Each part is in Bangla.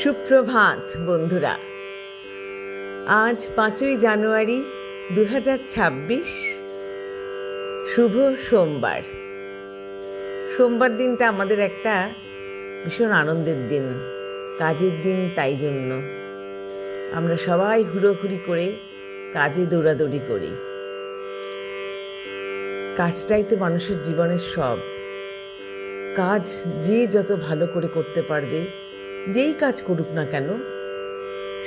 সুপ্রভাত বন্ধুরা। আজ 5ই জানুয়ারি 2026, শুভ সোমবার। সোমবার দিনটা আমাদের একটা ভীষণ আনন্দের দিন, কাজের দিন। তাই জন্য আমরা সবাই হুড়োহুড়ি করে কাজে দৌড়াদৌড়ি করি। কাজটাই তো মানুষের জীবনের সব। কাজ যে যত ভালো করে করতে পারবে, যেই কাজ করুক না কেন,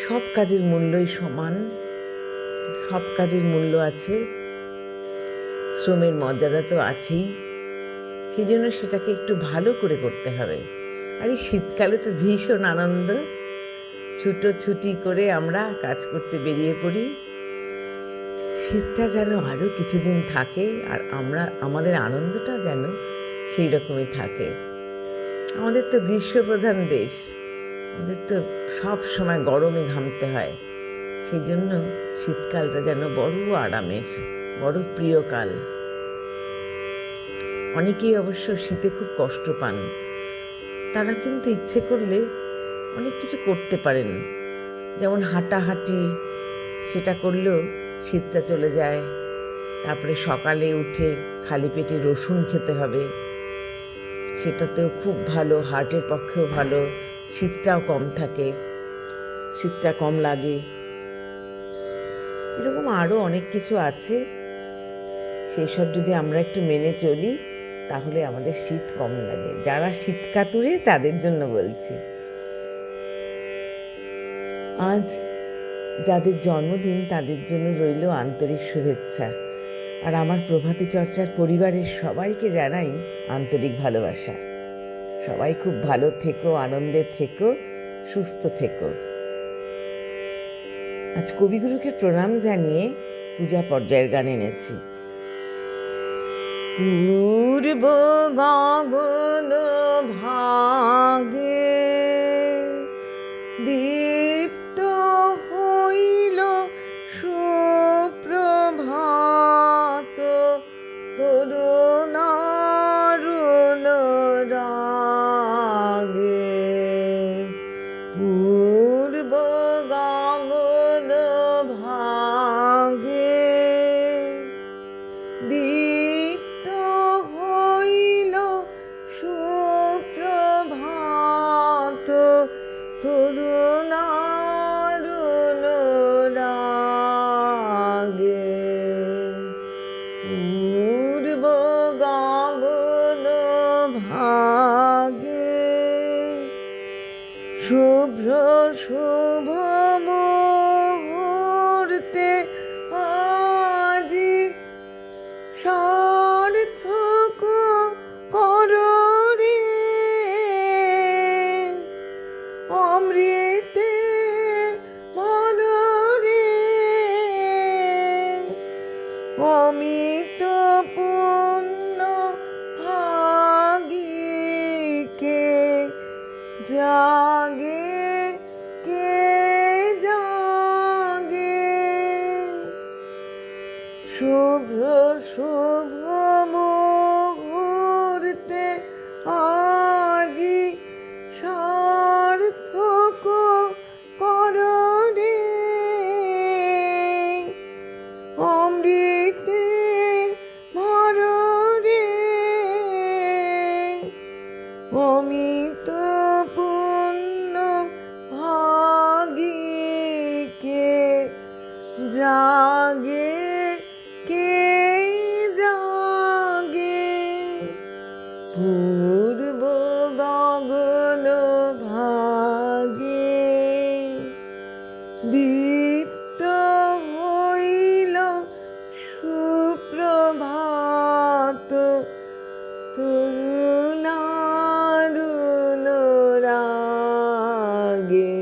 সব কাজের মূল্যই সমান, সব কাজের মূল্য আছে, শ্রমের মর্যাদা তো আছেই। সেই জন্য সেটাকে একটু ভালো করে করতে হবে। আর এই শীতকালে তো ভীষণ আনন্দ, ছুটোছুটি করে আমরা কাজ করতে বেরিয়ে পড়ি। শীতটা যেন আরও কিছুদিন থাকে, আর আমাদের আনন্দটা যেন সেই রকমই থাকে। আমাদের তো গ্রীষ্মপ্রধান দেশ, আমাদের তো সব সময় গরমে ঘামতে হয়। সেই জন্য শীতকালটা যেন বড় আরামের, বড় প্রিয় কাল। অনেকেই অবশ্য শীতে খুব কষ্ট পান। তারা কিন্তু ইচ্ছে করলে অনেক কিছু করতে পারেন, যেমন হাঁটাহাঁটি, সেটা করলেও শীতটা চলে যায়। তারপরে সকালে উঠে খালি পেটে রসুন খেতে হবে, সেটাতেও খুব ভালো, হার্টের পক্ষেও ভালো, শীতটাও কম থাকে, শীতটা কম লাগে। এরকম আরও অনেক কিছু আছে, সেই সব যদি আমরা একটু মেনে চলি তাহলে আমাদের শীত কম লাগে। যারা শীত কাতুরে তাদের জন্য বলছি। আজ যাদের জন্মদিন তাদের জন্য রইল আন্তরিক শুভেচ্ছা। আর আমার প্রভাতী চর্চার পরিবারের সবাইকে জানাই আন্তরিক ভালোবাসা। সবাই খুব ভালো থেকো, আনন্দে থেকো, সুস্থ থেকো। আজ কবিগুরুকে প্রণাম জানিয়ে পূজা পর্যায়ের গান এনেছি। পূর্ব গগন ভাগে দীপ্ত হইল সুপ্রভাত, তরুণারুণ রাগে। পূর্ব গগন ভাগে দীপ্ত হইল সুপ্রভাত, তরুণারুণ রাগে। পূর্ব গগন ভাগে শুভ্র শুভ মুহূর্তে আজি সার্থক করো রে, অমৃতে ভরো রে, অমিত পুণ্য ভাগিকে জাগে কে জাগে। শুভ্র শুভ মুহূর্তে আজি সার্থক করো রে, অমৃতে ভরো রে, অমিত পুণ্য ভাগিকে জাগে কে জাগে। পূর্ব গগন ভাগে দীপ্ত হইল সুপ্রভাত, তরুণারুণ রাগে।